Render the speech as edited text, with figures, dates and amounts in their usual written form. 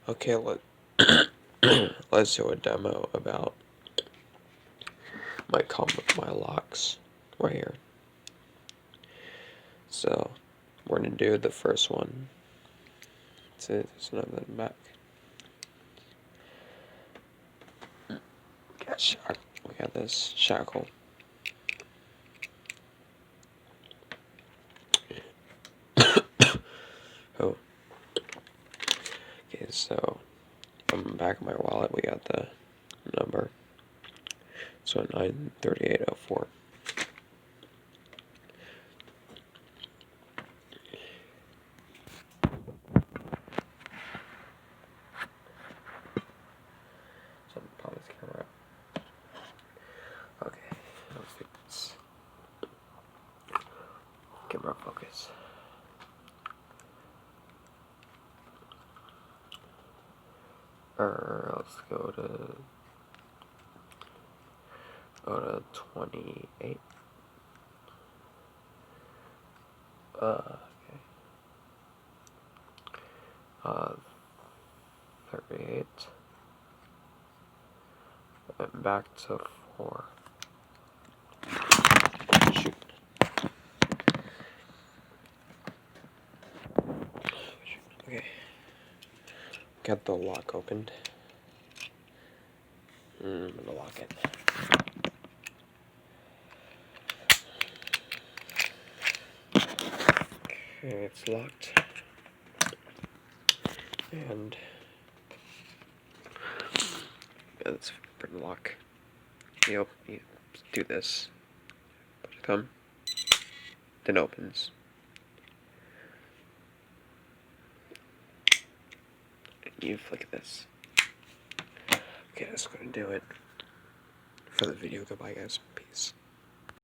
Okay, let's do a demo about my locks right here. So we're gonna do the first one. There's another back. We got this shackle. Oh. Okay, so from the back of my wallet we got the number. So 93804. So pop this camera up. Okay, let's fix camera focus. Let's go to 28. Okay. 38. And back to 4. Shoot. Okay. Got the lock opened. I'm gonna lock it. Okay, it's locked. And let's fingerprint lock. You do this. Put your thumb. Then opens. And you flick this. Okay, that's gonna do it for the video. Goodbye, guys. Peace.